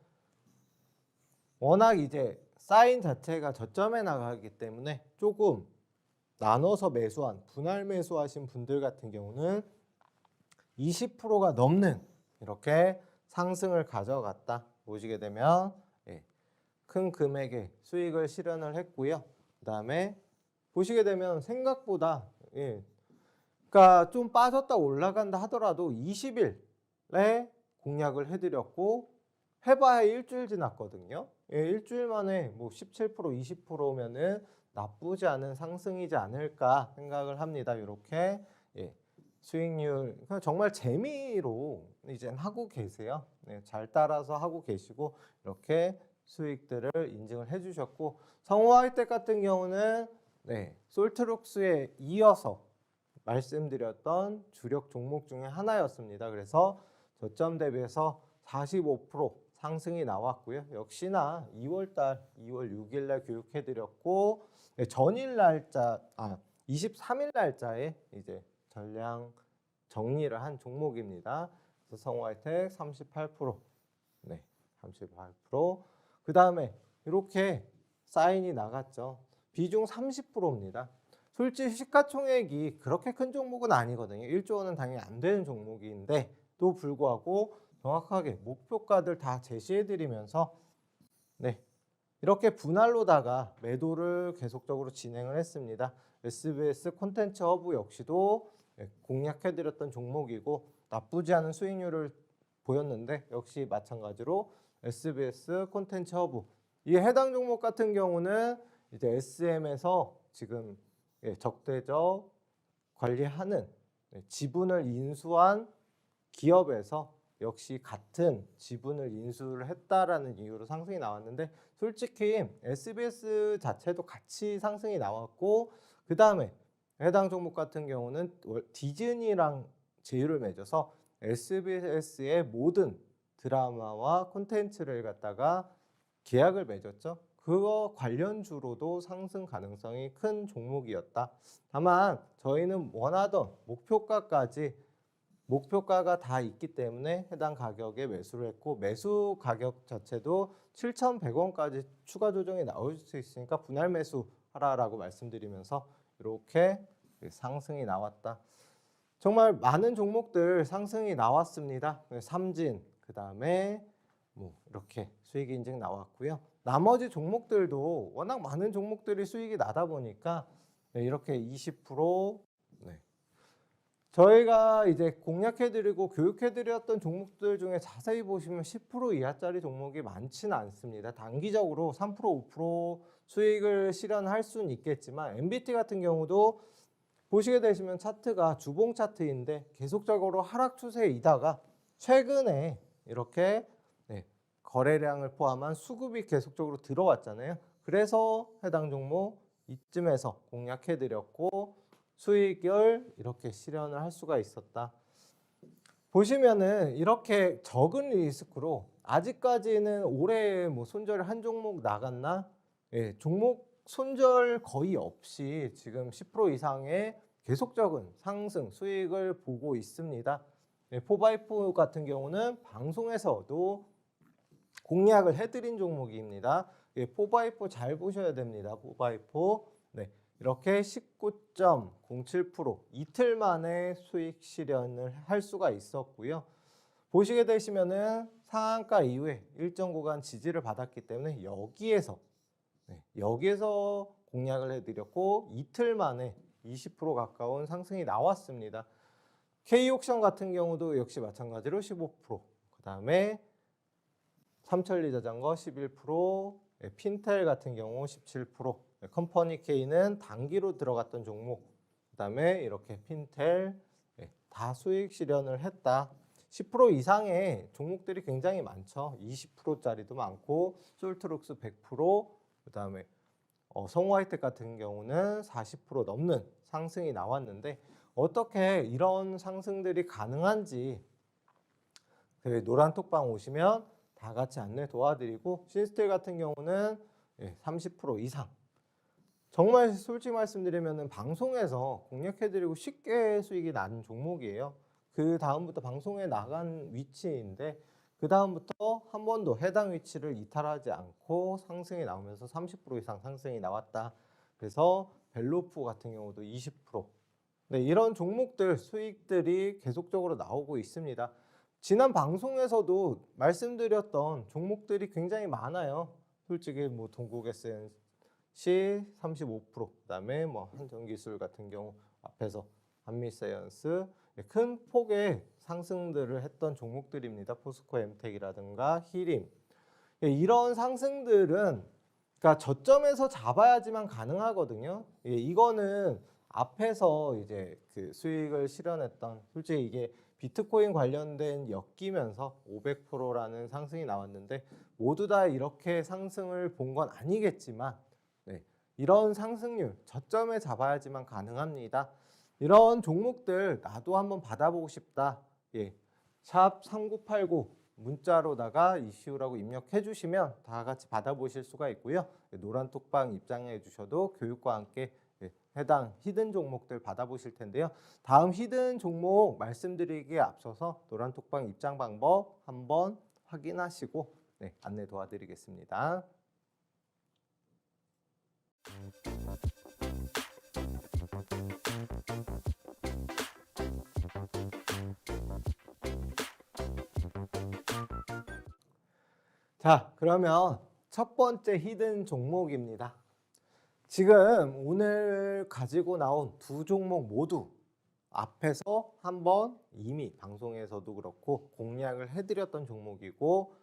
워낙 이제 사인 자체가 저점에 나가기 때문에 조금 나눠서 매수한 분할 매수하신 분들 같은 경우는 20%가 넘는 이렇게 상승을 가져갔다 보시게 되면 큰 금액의 수익을 실현을 했고요. 그 다음에 보시게 되면 생각보다 그러니까 좀 빠졌다 올라간다 하더라도 20일에 공략을 해드렸고 해봐야 일주일 지났거든요. 일주일 만에 뭐 17% 20%면은 나쁘지 않은 상승이지 않을까 생각을 합니다. 이렇게 수익률 정말 재미로 이제 하고 계세요. 잘 따라서 하고 계시고 이렇게 수익들을 인증을 해주셨고 성우하이텍 같은 경우는 솔트룩스에 이어서 말씀드렸던 주력 종목 중에 하나였습니다. 그래서 저점 대비해서 45% 상승이 나왔고요. 역시나 2월 6일 날 교육해드렸고 전일 날짜 23일 날짜에 이제 전량 정리를 한 종목입니다. 그래서 성우하이텍 38%, 38%. 그 다음에 이렇게 사인이 나갔죠. 비중 30%입니다. 솔직히 시가총액이 그렇게 큰 종목은 아니거든요. 1조 원은 당연히 안 되는 종목인데 또 불구하고 정확하게 목표가들 다 제시해드리면서 이렇게 분할로다가 매도를 계속적으로 진행을 했습니다. SBS 콘텐츠 허브 역시도 공략해드렸던 종목이고 나쁘지 않은 수익률을 보였는데 역시 마찬가지로 SBS 콘텐츠 허브 이 해당 종목 같은 경우는 이제 SM에서 지금 적대적 관리하는 지분을 인수한 기업에서 역시 같은 지분을 인수를 했다라는 이유로 상승이 나왔는데 솔직히 SBS 자체도 같이 상승이 나왔고 그 다음에 해당 종목 같은 경우는 디즈니랑 제휴를 맺어서 SBS의 모든 드라마와 콘텐츠를 갖다가 계약을 맺었죠. 그거 관련주로도 상승 가능성이 큰 종목이었다. 다만 저희는 원하던 목표가가 다 있기 때문에 해당 가격에 매수를 했고 매수 가격 자체도 7,100원까지 추가 조정이 나올 수 있으니까 분할 매수하라라고 말씀드리면서 이렇게 상승이 나왔다. 정말 많은 종목들 상승이 나왔습니다. 삼진, 그 다음에 뭐 이렇게 수익 인증 나왔고요. 나머지 종목들도 워낙 많은 종목들이 수익이 나다 보니까 이렇게 20% 저희가 이제 공략해드리고 교육해드렸던 종목들 중에 자세히 보시면 10% 이하짜리 종목이 많지는 않습니다. 단기적으로 3% 5% 수익을 실현할 수는 있겠지만 MBT 같은 경우도 보시게 되시면 차트가 주봉 차트인데 계속적으로 하락 추세이다가 최근에 이렇게 거래량을 포함한 수급이 계속적으로 들어왔잖아요. 그래서 해당 종목 이쯤에서 공략해드렸고 수익을 이렇게 실현을 할 수가 있었다. 보시면은 이렇게 적은 리스크로 아직까지는 올해 뭐 손절 한 종목 나갔나? 예, 종목 손절 거의 없이 지금 10% 이상의 계속적인 상승 수익을 보고 있습니다. 예, 포바이포 같은 경우는 방송에서도 공략을 해드린 종목입니다. 예, 포바이포 잘 보셔야 됩니다. 포바이포. 네, 이렇게 19.07% 이틀 만에 수익 실현을 할 수가 있었고요. 보시게 되시면은 상한가 이후에 일정 구간 지지를 받았기 때문에 여기에서 공략을 해드렸고 이틀 만에 20% 가까운 상승이 나왔습니다. K옥션 같은 경우도 역시 마찬가지로 15%, 그 다음에 삼천리 자전거 11%, 핀텔 같은 경우 17%, 컴퍼니 K는 단기로 들어갔던 종목, 그 다음에 이렇게 핀텔 다 수익 실현을 했다. 10% 이상의 종목들이 굉장히 많죠. 20%짜리도 많고 솔트룩스 100%, 그 다음에 성우하이텍 같은 경우는 40% 넘는 상승이 나왔는데 어떻게 이런 상승들이 가능한지 노란톡방 오시면 다 같이 안내 도와드리고 신스틸 같은 경우는 30% 이상 정말 솔직히 말씀드리면 방송에서 공략해드리고 쉽게 수익이 나는 종목이에요. 그 다음부터 방송에 나간 위치인데 그 다음부터 한 번도 해당 위치를 이탈하지 않고 상승이 나오면서 30% 이상 상승이 나왔다. 그래서 벨로프 같은 경우도 20%. 네, 이런 종목들 수익들이 계속적으로 나오고 있습니다. 지난 방송에서도 말씀드렸던 종목들이 굉장히 많아요. 솔직히 뭐 동국 SNC 35%, 그다음에 뭐 한전기술 같은 경우 앞에서 한미사이언스 큰 폭의 상승들을 했던 종목들입니다. 포스코 엠텍이라든가 히림. 이런 상승들은 그러니까 저점에서 잡아야지만 가능하거든요. 이거는 앞에서 이제 그 수익을 실현했던 솔직히 이게 비트코인 관련된 엮이면서 500%라는 상승이 나왔는데 모두 다 이렇게 상승을 본 건 아니겠지만 이런 상승률 저점에 잡아야지만 가능합니다. 이런 종목들 나도 한번 받아보고 싶다. 샵 3989 문자로다가 이슈라고 입력해 주시면 다 같이 받아보실 수가 있고요. 노란톡방 입장해 주셔도 교육과 함께 해당 히든 종목들 받아보실 텐데요. 다음 히든 종목 말씀드리기에 앞서서 노란톡방 입장 방법 한번 확인하시고 안내 도와드리겠습니다. 자, 그러면 첫 번째 히든 종목입니다. 지금 오늘 가지고 나온 두 종목 모두 앞에서 한번 이미 방송에서도 그렇고 공략을 해드렸던 종목이고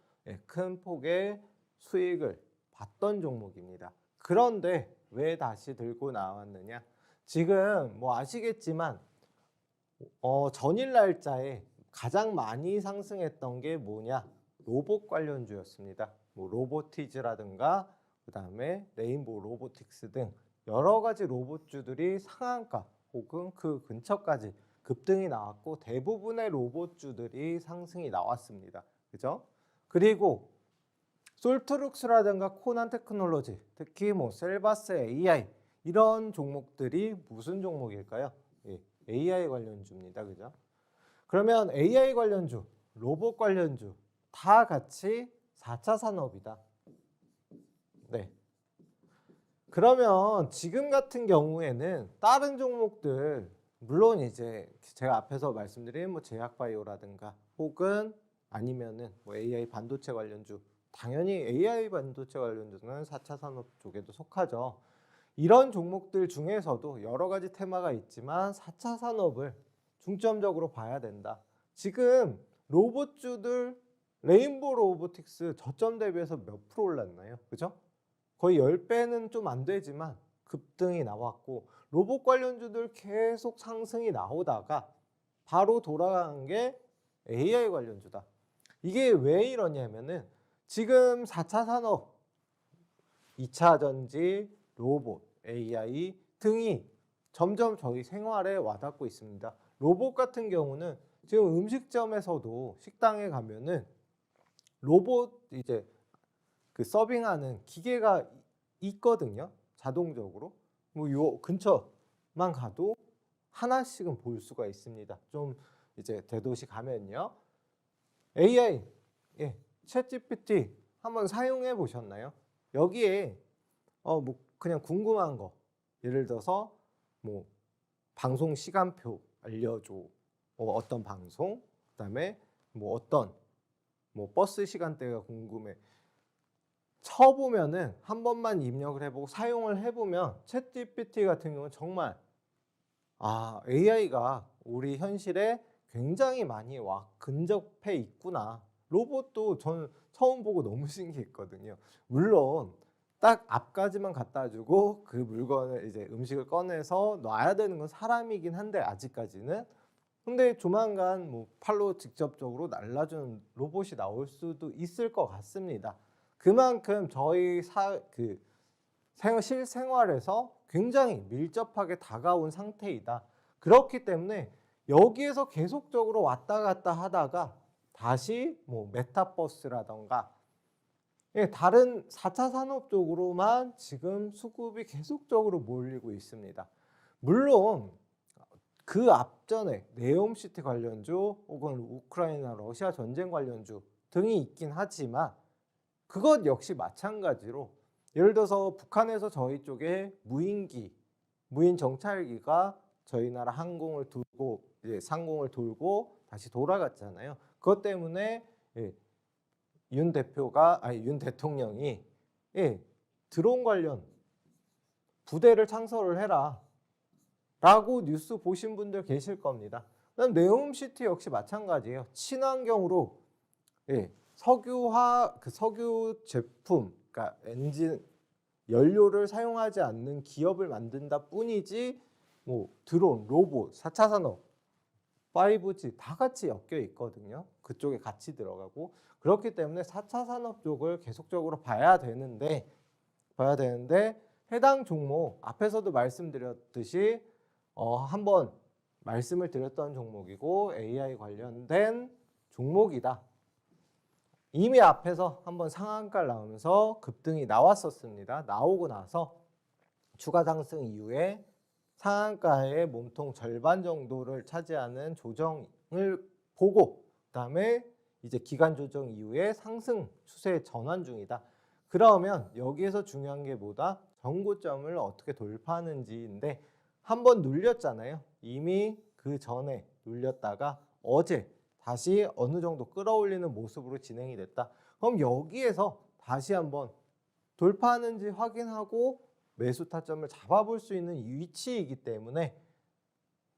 큰 폭의 수익을 봤던 종목입니다. 그런데 왜 다시 들고 나왔느냐? 지금 뭐 아시겠지만 전일 날짜에 가장 많이 상승했던 게 뭐냐? 로봇 관련주였습니다. 뭐 로보티즈라든가 그 다음에 레인보우 로보틱스 등 여러 가지 로봇주들이 상한가 혹은 그 근처까지 급등이 나왔고 대부분의 로봇주들이 상승이 나왔습니다. 그죠? 그리고 솔트룩스라든가 코난 테크놀로지, 특히 뭐 셀바스 AI 이런 종목들이 무슨 종목일까요? AI 관련주입니다. 그죠? 그러면 AI 관련주, 로봇 관련주 다 같이 4차 산업이다. 네. 그러면 지금 같은 경우에는 다른 종목들 물론 이제 제가 앞에서 말씀드린 뭐 제약바이오라든가 혹은 아니면은 뭐 AI 반도체 관련주 당연히 AI 반도체 관련주는 4차 산업 쪽에도 속하죠. 이런 종목들 중에서도 여러 가지 테마가 있지만 4차 산업을 중점적으로 봐야 된다. 지금 로봇주들 레인보우 로보틱스 저점 대비해서 몇 프로 올랐나요? 그죠? 거의 10배는 좀 안 되지만 급등이 나왔고 로봇 관련주들 계속 상승이 나오다가 바로 돌아간 게 AI 관련주다. 이게 왜 이러냐면은 지금 4차 산업, 2차 전지, 로봇, AI 등이 점점 저희 생활에 와닿고 있습니다. 로봇 같은 경우는 지금 음식점에서도 식당에 가면은 로봇 이제 그 서빙하는 기계가 있거든요. 자동적으로. 뭐 요 근처만 가도 하나씩은 볼 수가 있습니다. 좀 이제 대도시 가면요. AI, 예, 챗GPT 한번 사용해 보셨나요? 여기에 뭐 그냥 궁금한 거, 예를 들어서 뭐 방송 시간표 알려줘, 어떤 방송, 그다음에 뭐 어떤 뭐 버스 시간대가 궁금해. 쳐보면은 한 번만 입력을 해보고 사용을 해보면 챗GPT 같은 경우는 정말 AI가 우리 현실에 굉장히 많이 근접해 있구나. 로봇도 저는 처음 보고 너무 신기했거든요. 물론 딱 앞까지만 갖다 주고 그 물건을 이제 음식을 꺼내서 놔야 되는 건 사람이긴 한데 아직까지는. 근데 조만간 뭐 팔로 직접적으로 날라주는 로봇이 나올 수도 있을 것 같습니다. 그만큼 저희 실생활에서 굉장히 밀접하게 다가온 상태이다. 그렇기 때문에 여기에서 계속적으로 왔다 갔다 하다가 다시 뭐 메타버스라던가 다른 4차 산업 쪽으로만 지금 수급이 계속적으로 몰리고 있습니다. 물론 그 앞전에 네옴시티 관련주 혹은 우크라이나 러시아 전쟁 관련주 등이 있긴 하지만 그것 역시 마찬가지로 예를 들어서 북한에서 저희 쪽에 무인 정찰기가 저희 나라 항공을 돌고 상공을 돌고 다시 돌아갔잖아요. 그것 때문에 윤 대통령이 드론 관련 부대를 창설을 해라 라고 뉴스 보신 분들 계실 겁니다. 그다음 네옴시티 역시 마찬가지예요. 친환경으로 석유 제품, 그러니까 엔진 연료를 사용하지 않는 기업을 만든다 뿐이지 뭐 드론, 로봇, 4차 산업, 5G 다 같이 엮여 있거든요. 그쪽에 같이 들어가고 그렇기 때문에 4차 산업 쪽을 계속적으로 봐야 되는데 해당 종목 앞에서도 말씀드렸듯이 한번 말씀을 드렸던 종목이고 AI 관련된 종목이다. 이미 앞에서 한번 상한가를 나오면서 급등이 나왔었습니다. 나오고 나서 추가 상승 이후에 상한가의 몸통 절반 정도를 차지하는 조정을 보고 그다음에 이제 기간 조정 이후에 상승 추세 전환 중이다. 그러면 여기에서 중요한 게 뭐다? 전고점을 어떻게 돌파하는지인데 한번 눌렸잖아요. 이미 그 전에 눌렸다가 어제 다시 어느 정도 끌어올리는 모습으로 진행이 됐다. 그럼 여기에서 다시 한번 돌파하는지 확인하고 매수 타점을 잡아볼 수 있는 위치이기 때문에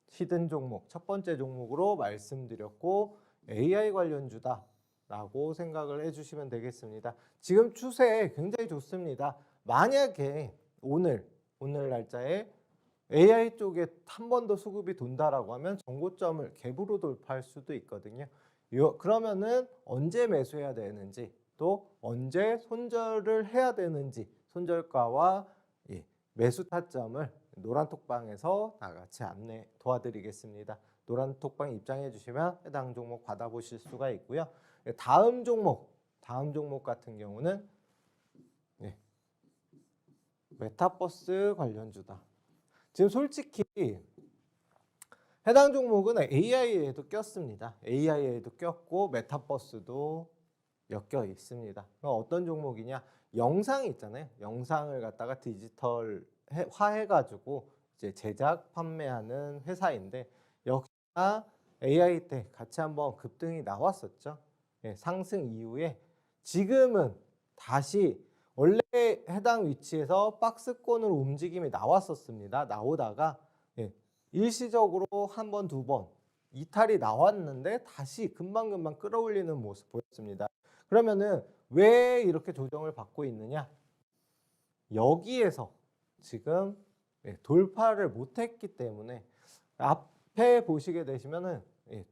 히든 종목, 첫 번째 종목으로 말씀드렸고 AI 관련주다 라고 생각을 해주시면 되겠습니다. 지금 추세 굉장히 좋습니다. 만약에 오늘 날짜에 AI 쪽에 한 번 더 수급이 돈다라고 하면 정고점을 갭으로 돌파할 수도 있거든요. 그러면은 언제 매수해야 되는지 또 언제 손절을 해야 되는지 손절가와 매수 타점을 노란톡방에서 다 같이 안내 도와드리겠습니다. 노란톡방 입장해 주시면 해당 종목 받아보실 수가 있고요. 다음 종목 같은 경우는 메타버스 관련주다. 지금 솔직히 해당 종목은 AI에도 꼈습니다. AI에도 꼈고 메타버스도 엮여 있습니다. 어떤 종목이냐? 영상이 있잖아요. 영상을 갖다가 디지털화해가지고 이제 제작, 판매하는 회사인데 역시나 AI 때 같이 한번 급등이 나왔었죠. 상승 이후에 지금은 다시 원래 해당 위치에서 박스권으로 움직임이 나왔었습니다. 나오다가 일시적으로 한 번, 두 번 이탈이 나왔는데 다시 금방금방 끌어올리는 모습 보였습니다. 그러면은 왜 이렇게 조정을 받고 있느냐? 여기에서 지금 돌파를 못했기 때문에 앞에 보시게 되시면은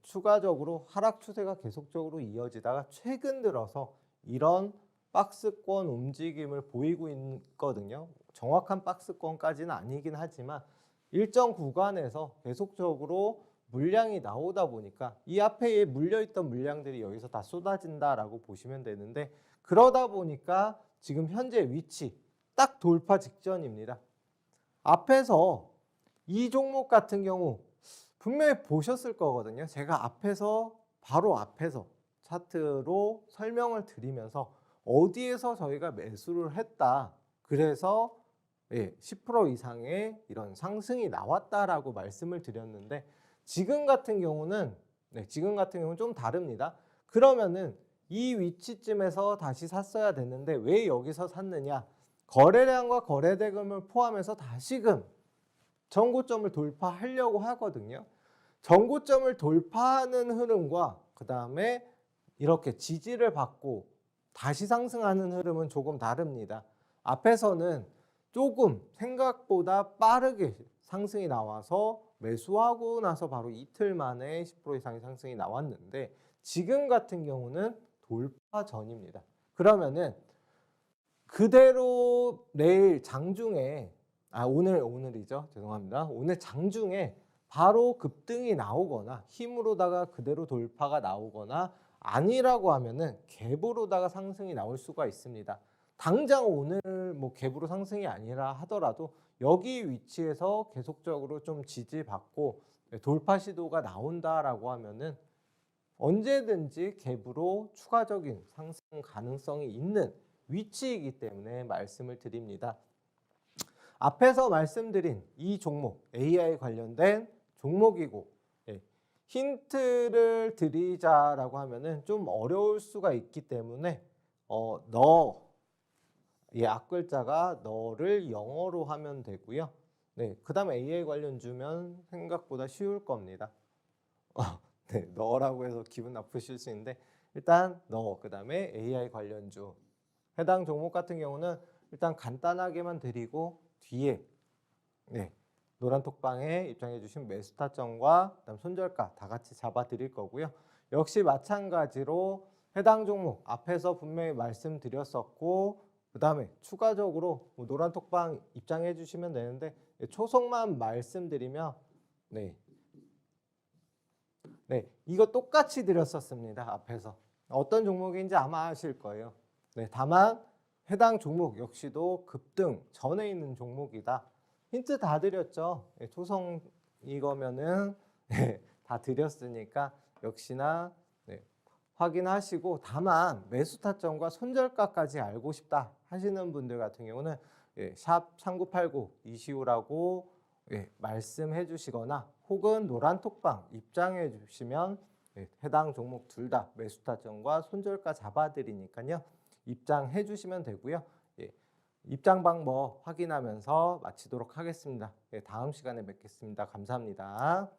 추가적으로 하락 추세가 계속적으로 이어지다가 최근 들어서 이런 박스권 움직임을 보이고 있거든요. 정확한 박스권까지는 아니긴 하지만 일정 구간에서 계속적으로 물량이 나오다 보니까 이 앞에 물려있던 물량들이 여기서 다 쏟아진다라고 보시면 되는데, 그러다 보니까 지금 현재 위치 딱 돌파 직전입니다. 앞에서 이 종목 같은 경우 분명히 보셨을 거거든요. 제가 바로 앞에서 차트로 설명을 드리면서 어디에서 저희가 매수를 했다, 그래서 10% 이상의 이런 상승이 나왔다라고 말씀을 드렸는데, 지금 같은 경우는 좀 다릅니다. 그러면은 이 위치쯤에서 다시 샀어야 되는데 왜 여기서 샀느냐? 거래량과 거래대금을 포함해서 다시금 전고점을 돌파하려고 하거든요. 전고점을 돌파하는 흐름과 그 다음에 이렇게 지지를 받고 다시 상승하는 흐름은 조금 다릅니다. 앞에서는 조금 생각보다 빠르게 상승이 나와서 매수하고 나서 바로 이틀 만에 10% 이상의 상승이 나왔는데, 지금 같은 경우는 돌파 전입니다. 그러면은 그대로 내일 장중에 오늘이죠. 죄송합니다. 오늘 장중에 바로 급등이 나오거나 힘으로다가 그대로 돌파가 나오거나, 아니라고 하면은 갭으로다가 상승이 나올 수가 있습니다. 당장 오늘 뭐 갭으로 상승이 아니라 하더라도 여기 위치에서 계속적으로 좀 지지받고 돌파 시도가 나온다라고 하면은 언제든지 갭으로 추가적인 상승 가능성이 있는 위치이기 때문에 말씀을 드립니다. 앞에서 말씀드린 이 종목, AI 관련된 종목이고, 힌트를 드리자라고 하면은 좀 어려울 수가 있기 때문에 이 앞글자가 너를 영어로 하면 되고요. 그 다음에 AI 관련 주면 생각보다 쉬울 겁니다. 너라고 해서 기분 나쁘실 수 있는데, 일단 그 다음에 AI 관련주. 해당 종목 같은 경우는 일단 간단하게만 드리고, 뒤에 노란 톡방에 입장해 주신 매수 타점과 그다음 손절가 다 같이 잡아 드릴 거고요. 역시 마찬가지로 해당 종목 앞에서 분명히 말씀드렸었고, 그 다음에 추가적으로 노란 톡방 입장해 주시면 되는데, 초성만 말씀드리면 이거 똑같이 드렸었습니다. 앞에서 어떤 종목인지 아마 아실 거예요. 다만 해당 종목 역시도 급등 전에 있는 종목이다. 힌트 다 드렸죠. 초성 이거면은 다 드렸으니까 역시나 확인하시고, 다만 매수 타점과 손절가까지 알고 싶다 하시는 분들 같은 경우는 샵 3989 이시우라고 말씀해 주시거나, 혹은 노란 톡방 입장해 주시면 해당 종목 둘 다 매수 타점과 손절가 잡아 드리니까요. 입장해 주시면 되고요. 입장 방법 확인하면서 마치도록 하겠습니다. 다음 시간에 뵙겠습니다. 감사합니다.